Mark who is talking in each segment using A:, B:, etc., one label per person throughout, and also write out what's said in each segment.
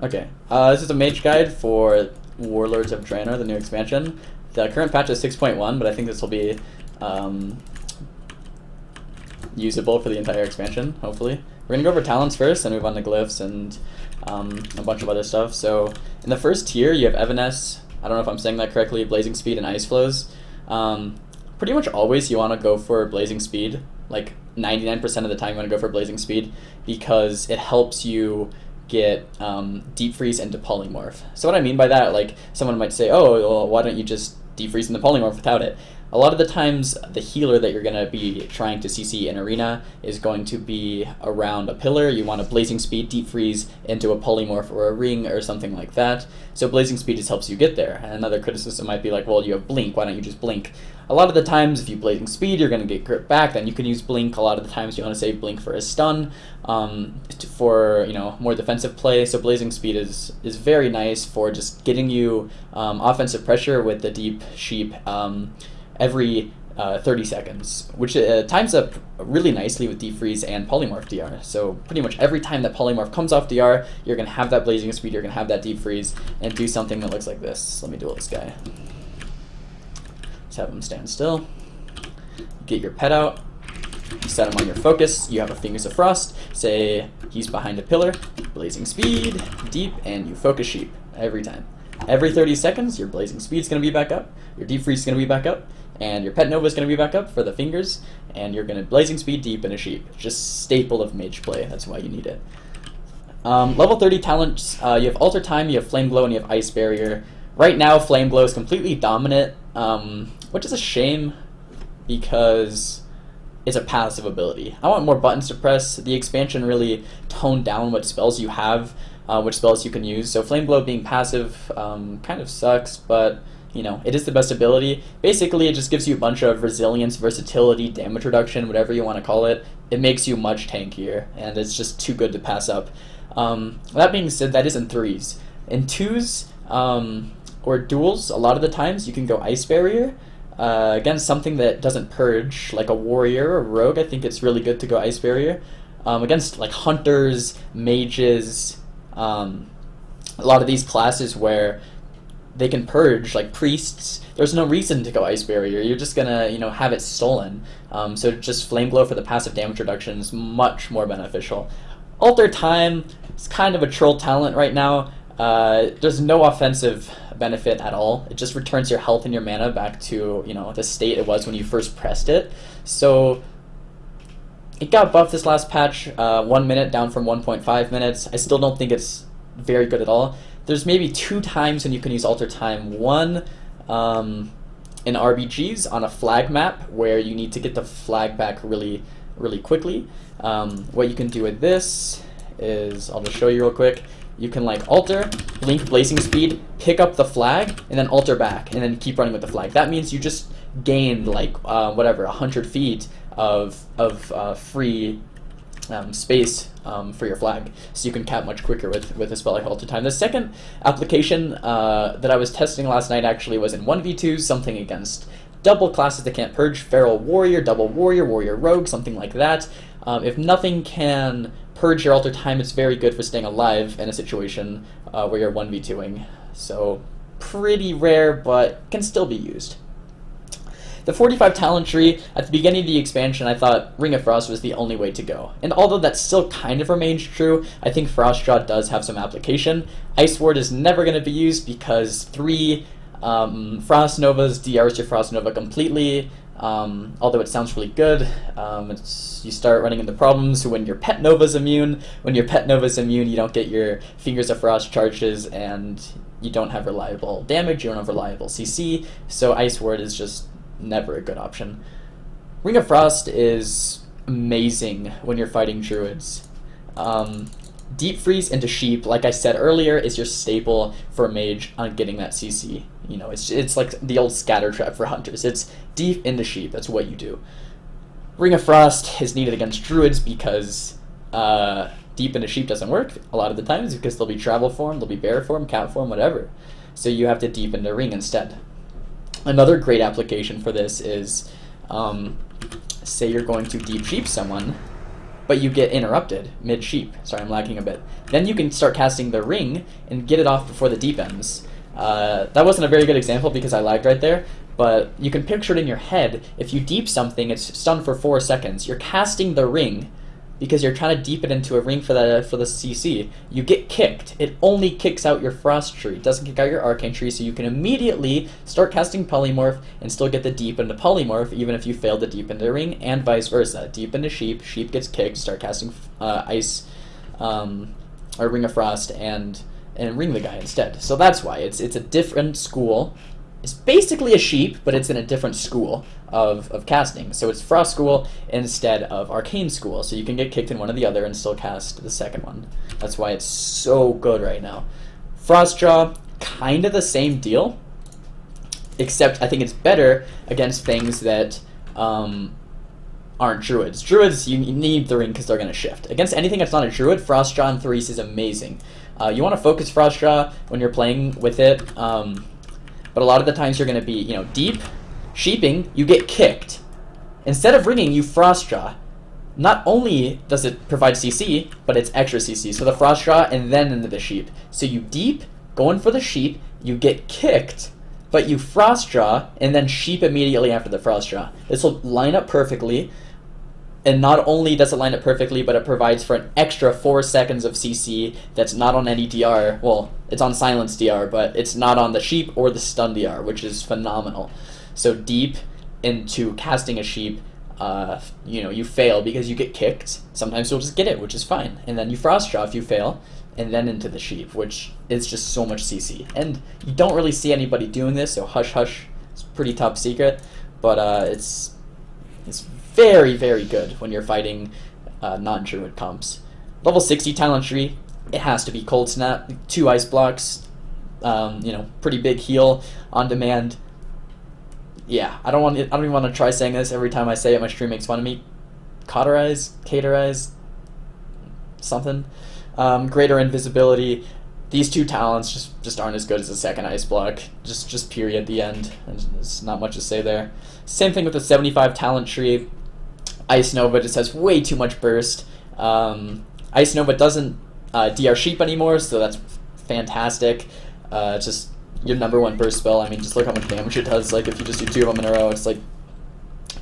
A: Okay, this is a mage guide for Warlords of Draenor, the new expansion. The current patch is 6.1, but I think this will be usable for the entire expansion, hopefully. We're going to go over talents first, then move on to glyphs and a bunch of other stuff. So in the first tier, you have Evanesce. I don't know if I'm saying that correctly, Blazing Speed and Ice Flows. Pretty much always you want to go for Blazing Speed. Like 99% of the time you want to go for Blazing Speed because it helps you get Deep Freeze into Polymorph. So what I mean by that, like someone might say, oh, well, why don't you just Deep Freeze into Polymorph without it? A lot of the times the healer that you're going to be trying to CC in Arena is going to be around a pillar. You want a Blazing Speed Deep Freeze into a Polymorph or a ring or something like that. So Blazing Speed just helps you get there. And another criticism might be like, well, you have Blink, why don't you just Blink? A lot of the times if you Blazing Speed, you're going to get grip back, then you can use Blink. A lot of the times you want to save Blink for a stun, for more defensive play. So Blazing Speed is very nice for just getting you offensive pressure with the Deep Sheep every 30 seconds, which times up really nicely with Deep Freeze and Polymorph DR. So pretty much every time that Polymorph comes off DR, you're going to have that Blazing Speed, you're going to have that Deep Freeze, and do something that looks like this. Let me duel this guy. Just have him stand still. Get your pet out. Set him on your focus. You have a Fingers of Frost. Say he's behind a pillar. Blazing Speed, Deep, and you focus Sheep every time. Every 30 seconds, your Blazing Speed is going to be back up, your Deep Freeze is going to be back up, and your Pet Nova is going to be back up for the Fingers, and you're going to Blazing Speed Deep in a Sheep. Just staple of Mage play, that's why you need it. Level 30 talents, you have Alter Time, you have Flame Glow, and you have Ice Barrier. Right now, Flame Glow is completely dominant, which is a shame, because it's a passive ability. I want more buttons to press. The expansion really toned down what spells you have, which spells you can use. So Flame Glow being passive kind of sucks, but it is the best ability. Basically, it just gives you a bunch of resilience, versatility, damage reduction, whatever you want to call it. It makes you much tankier, and it's just too good to pass up. That being said, that is in 3s. In 2s or duels, a lot of the times you can go Ice Barrier. Against something that doesn't purge, like a warrior or rogue, I think it's really good to go Ice Barrier. Against like hunters, mages, a lot of these classes where they can purge, like priests, there's no reason to go Ice Barrier. You're just gonna, have it stolen. So just Flame Glow for the passive damage reduction is much more beneficial. Alter Time is kind of a troll talent right now. There's no offensive benefit at all. It just returns your health and your mana back to, the state it was when you first pressed it. So it got buffed this last patch, 1 minute down from 1.5 minutes. I still don't think it's very good at all. There's maybe 2 times when you can use Alter Time. One in RBGs on a flag map where you need to get the flag back really, really quickly. What you can do with this is, I'll just show you real quick. You can alter, blink Blazing Speed, pick up the flag, and then alter back, and then keep running with the flag. That means you just gained 100 feet of free space for your flag, so you can cap much quicker with a spell like Alter Time. The second application that I was testing last night actually was in 1v2, something against double classes that can't purge, Feral Warrior, Double Warrior, Warrior Rogue, something like that. If nothing can purge your Alter Time, it's very good for staying alive in a situation where you're 1v2ing. So pretty rare, but can still be used. The 45 talent tree, at the beginning of the expansion, I thought Ring of Frost was the only way to go. And although that still kind of remains true, I think Frostjaw does have some application. Ice Ward is never going to be used because 3 Frost Novas DRs your Frost Nova completely. Although it sounds really good, you start running into problems when your Pet Nova's immune. When your Pet Nova's immune, you don't get your Fingers of Frost charges, and you don't have reliable damage, you don't have reliable CC, so Ice Ward is just never a good option. Ring of Frost is amazing when you're fighting Druids. Deep Freeze into Sheep, like I said earlier, is your staple for a Mage on getting that CC. It's like the old scatter trap for hunters. It's deep into Sheep, that's what you do. Ring of Frost is needed against Druids because deep into Sheep doesn't work a lot of the times because they'll be travel form, they'll be bear form, cat form, whatever. So you have to deep into Ring instead. Another great application for this is, say you're going to Deep Sheep someone, but you get interrupted mid-sheep. Sorry, I'm lagging a bit. Then you can start casting the ring and get it off before the deep ends. That wasn't a very good example because I lagged right there, but you can picture it in your head. If you deep something, it's stunned for 4 seconds. You're casting the ring because you're trying to deep it into a ring for the CC. You get kicked. It only kicks out your Frost tree. It doesn't kick out your Arcane tree, so you can immediately start casting Polymorph and still get the deep into Polymorph, even if you fail to deep into ring, and vice versa. Deep into Sheep, Sheep gets kicked, start casting Ice, or Ring of Frost, and ring the guy instead. So that's why. It's a different school. It's basically a sheep, but it's in a different school of casting. So it's Frost School instead of Arcane School. So you can get kicked in one or the other and still cast the second one. That's why it's so good right now. Frostjaw, kind of the same deal, except I think it's better against things that aren't Druids. Druids, you need the ring because they're going to shift. Against anything that's not a Druid, Frostjaw and Therese is amazing. You want to focus Frostjaw when you're playing with it, but a lot of the times you're going to be, deep, sheeping, you get kicked. Instead of ringing, you Frostjaw. Not only does it provide CC, but it's extra CC. So the Frostjaw and then into the sheep. So you deep, going for the sheep, you get kicked, but you Frostjaw and then sheep immediately after the Frostjaw. This will line up perfectly. And not only does it line up perfectly, but it provides for an extra 4 seconds of CC that's not on any DR. Well, it's on silence DR, but it's not on the sheep or the stun DR, which is phenomenal. So deep into casting a sheep, you fail because you get kicked. Sometimes you'll just get it, which is fine. And then you Frostjaw if you fail, and then into the sheep, which is just so much CC. And you don't really see anybody doing this, so hush hush. It's pretty top secret, but it's very, very good when you're fighting non-Druid comps. Level 60 talent tree, it has to be Cold Snap, 2 ice blocks, pretty big heal on demand. Yeah, I don't even want to try saying this. Every time I say it, my stream makes fun of me. Caterize, something. Greater invisibility. These 2 talents just aren't as good as the second ice block. Just period, the end. There's not much to say there. Same thing with the 75 talent tree. Ice Nova just has way too much burst. Ice Nova doesn't DR Sheep anymore, so that's fantastic. Just your #1 burst spell. I mean, just look how much damage it does. Like, if you just do 2 of them in a row, it's, like,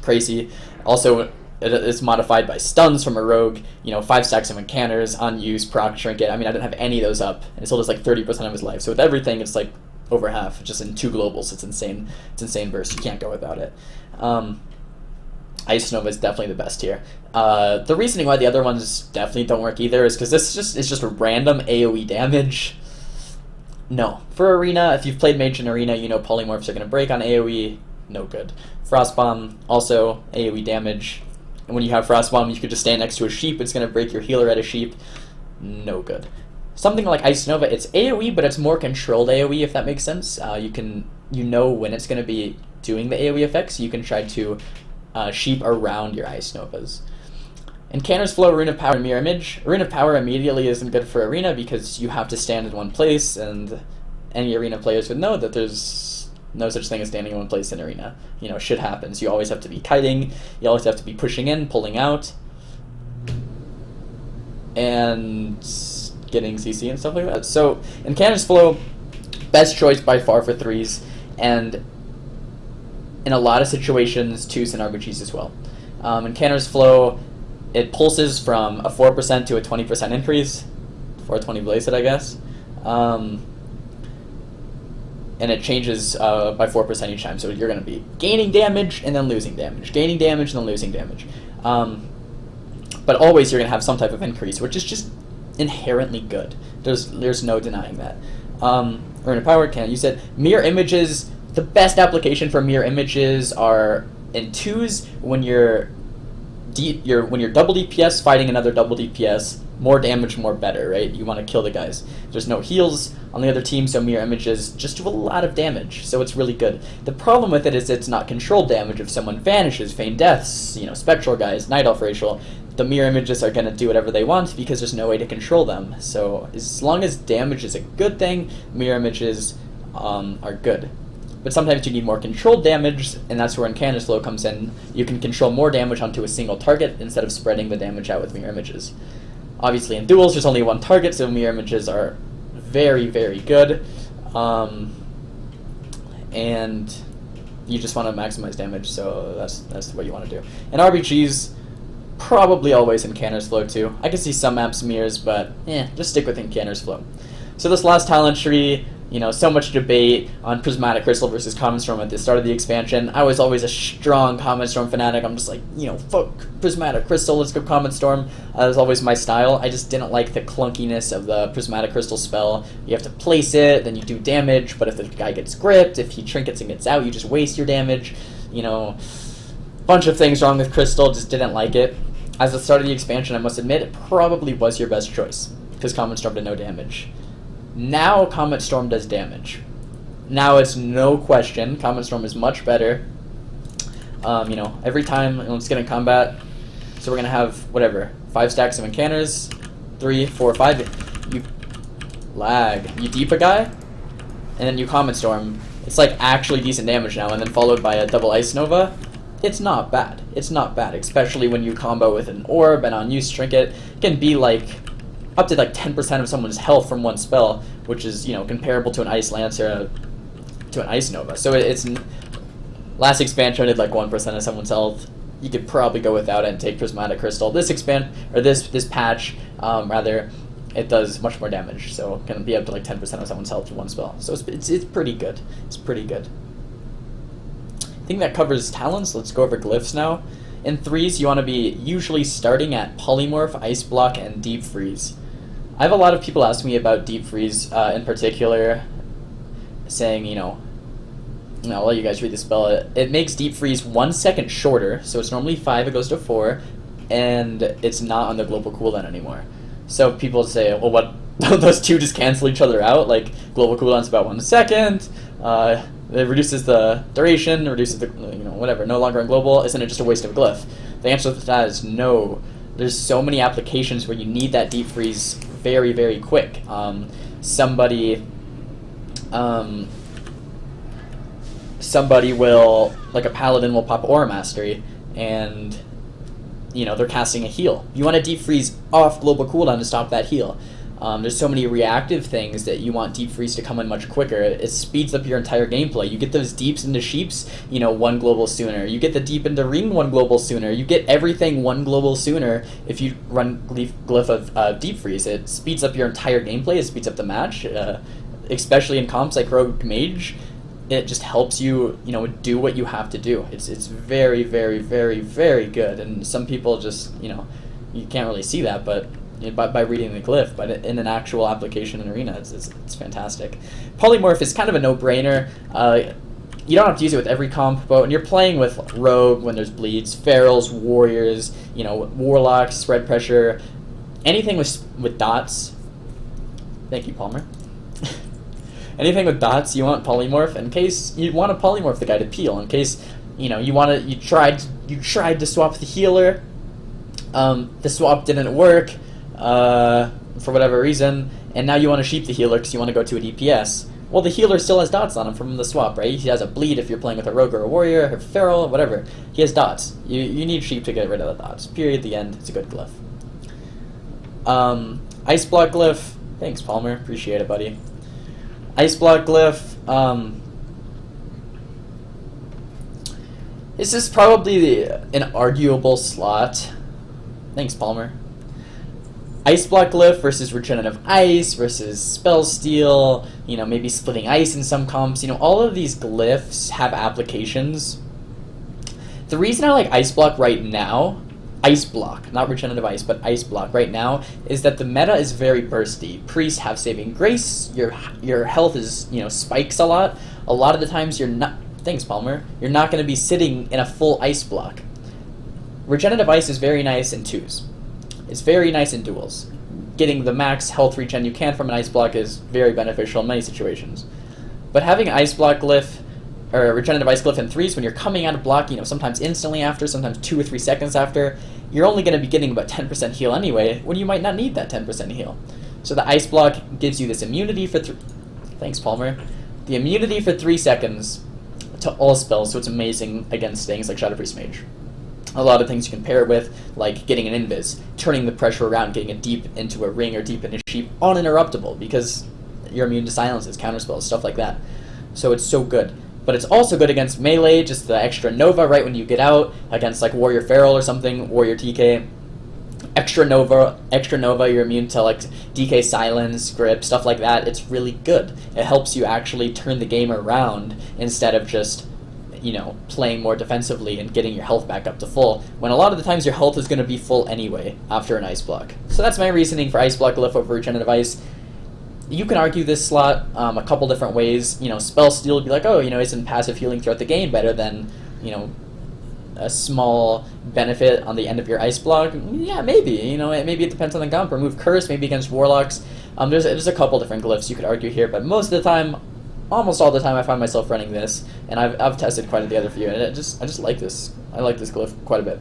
A: crazy. Also, it's modified by stuns from a rogue, 5 stacks of encounters, unused, proc, trinket. I mean, I didn't have any of those up, and it still does, like, 30% of his life. So with everything, it's, like, over half, just in 2 globals. It's insane. It's insane burst. You can't go without it. Ice Nova is definitely the best here. The reasoning why the other ones definitely don't work either is because this is just a random AoE damage. No. For Arena, if you've played Mage in Arena, you know Polymorphs are going to break on AoE. No good. Frostbomb, also AoE damage. And when you have Frostbomb, you could just stand next to a sheep. It's going to break your healer at a sheep. No good. Something like Ice Nova, it's AoE, but it's more controlled AoE, if that makes sense. You know when it's going to be doing the AoE effects. You can try to sheep around your Ice Novas. And Canner's Flow, Rune of Power, and Mirror Image. Rune of Power immediately isn't good for Arena because you have to stand in one place, and any Arena players would know that there's no such thing as standing in one place in Arena. Shit happens. You always have to be kiting, you always have to be pushing in, pulling out, and getting CC and stuff like that. So, in Canner's Flow, best choice by far for 3s, and in a lot of situations, 2s and RBGs as well. In Canner's Flow, it pulses from a 4% to a 20% increase, 420 Blazed, I guess. And it changes by 4% each time, so you're going to be gaining damage and then losing damage, gaining damage and then losing damage. But always you're going to have some type of increase, which is just inherently good. There's no denying that. Rune of Power, you said Mirror Images. The best application for mirror images are in 2s when you're double DPS fighting another double DPS. More damage, more better, right? You want to kill the guys. There's no heals on the other team, so mirror images just do a lot of damage, so it's really good. The problem with it is it's not controlled damage. If someone vanishes, feigned deaths, spectral guys, night elf racial, the mirror images are going to do whatever they want because there's no way to control them. So as long as damage is a good thing, mirror images are good. but sometimes you need more controlled damage, and that's where Incanner's Flow comes in. You can control more damage onto a single target instead of spreading the damage out with mirror images. Obviously in duels there's only one target, so mirror images are very, very good. And you just want to maximize damage, so that's what you want to do. And RBGs, probably always Incanner's Flow too. I can see some maps mirrors, but just stick with Incanner's Flow. So this last talent tree, so much debate on Prismatic Crystal versus Common Storm at the start of the expansion. I was always a strong Common Storm fanatic. I'm just like, fuck Prismatic Crystal, let's go Common Storm. That was always my style. I just didn't like the clunkiness of the Prismatic Crystal spell. You have to place it, then you do damage, but if the guy gets gripped, if he trinkets and gets out, you just waste your damage. Bunch of things wrong with Crystal, just didn't like it. As the start of the expansion, I must admit, it probably was your best choice, because Common Storm did no damage. Now Comet Storm does damage. Now it's no question, Comet Storm is much better. Every time, let's get in combat, so we're going to have, 5 stacks of Incanners, 3, 4, 5, you lag. You deep a guy, and then you Comet Storm. It's like actually decent damage now, and then followed by a double Ice Nova. It's not bad. It's not bad, especially when you combo with an Orb and Unused Trinket. It can be up to 10% of someone's health from one spell, which is, comparable to an Ice Lance or to an Ice Nova. So it's last expansion did 1% of someone's health. You could probably go without it and take Prismatic Crystal. This this patch, it does much more damage, so it can be up to 10% of someone's health from one spell. So it's pretty good. It's pretty good. I think that covers talents. Let's go over glyphs now. In 3s, you want to be usually starting at Polymorph, Ice Block, and Deep Freeze. I have a lot of people ask me about Deep Freeze in particular, saying, I'll let you guys read the spell. It makes Deep Freeze 1 second shorter, so it's normally 5, it goes to 4, and it's not on the global cooldown anymore. So people say, well, what? Those two just cancel each other out? Global cooldown's about 1 second, it reduces the duration, reduces the, no longer on global, isn't it just a waste of glyph? The answer to that is no. There's so many applications where you need that Deep Freeze very, very quick. Somebody will, a paladin will pop Aura Mastery, and, they're casting a heal. You want to Deep Freeze off global cooldown to stop that heal. There's so many reactive things that you want Deep Freeze to come in much quicker. It speeds up your entire gameplay. You get those deeps into sheeps, 1 global sooner. You get the deep into ring 1 global sooner. You get everything 1 global sooner if you run Glyph of Deep Freeze. It speeds up your entire gameplay. It speeds up the match, especially in comps like Rogue Mage. It just helps you, do what you have to do. It's very, very, very, very good. And some people just, you can't really see that, but by reading the glyph, but in an actual application in Arena, it's fantastic. Polymorph is kind of a no-brainer. You don't have to use it with every comp, but when you're playing with Rogue, when there's bleeds, Ferals, Warriors, Warlocks, Spread Pressure, anything with dots. Thank you, Palmer. Anything with dots, you want Polymorph in case you want to Polymorph the guy to peel. In case you tried to swap the healer, the swap didn't work. For whatever reason, and now you want to sheep the healer because you want to go to a DPS. Well, the healer still has dots on him from the swap, right? He has a bleed if you're playing with a rogue or a warrior, or feral, whatever. He has dots. You need sheep to get rid of the dots. Period. The end. It's a good glyph. Ice Block Glyph. Thanks, Palmer. Appreciate it, buddy. Ice Block Glyph. This is probably an arguable slot. Thanks, Palmer. Ice Block Glyph versus Regenerative Ice versus Spell Steal, maybe splitting ice in some comps. All of these glyphs have applications. The reason I like Ice Block right now, Ice Block, not Regenerative Ice, but Ice Block right now, is that the meta is very bursty. Priests have Saving Grace, your health is, spikes a lot. A lot of the times you're not, thanks Palmer, you're not going to be sitting in a full Ice Block. Regenerative Ice is very nice in 2s. It's very nice in duels. Getting the max health regen you can from an Ice Block is very beneficial in many situations. But having Ice Block Glyph, or Regenerative Ice Glyph in 3s, when you're coming out of block, sometimes instantly after, sometimes 2 or 3 seconds after, you're only going to be getting about 10% heal anyway, when you might not need that 10% heal. So the Ice Block gives you this immunity for thanks, Palmer. The immunity for 3 seconds to all spells, so it's amazing against things like Shadow Priest Mage. A lot of things you can pair it with, like getting an invis, turning the pressure around, getting it deep into a ring or deep into a sheep, uninterruptible, because you're immune to silences, counterspells, stuff like that. So it's so good. But it's also good against melee, just the extra Nova right when you get out, against like Warrior Feral or something, Warrior TK. Extra Nova, you're immune to like DK Silence, Grip, stuff like that. It's really good. It helps you actually turn the game around instead of just, you know, playing more defensively and getting your health back up to full, when a lot of the times your health is going to be full anyway after an Ice Block. So that's my reasoning for Ice Block Glyph over Regenerative Ice. You can argue this slot a couple different ways. You know, Spell Steal would be like, oh, you know, isn't passive healing throughout the game better than, you know, a small benefit on the end of your Ice Block? Yeah, maybe. You know, maybe it depends on the gump. Remove Curse, maybe against Warlocks. There's a couple different glyphs you could argue here, but most of the time, almost all the time, I find myself running this, and I've tested quite a bit the other few, and I just like this. I like this glyph quite a bit.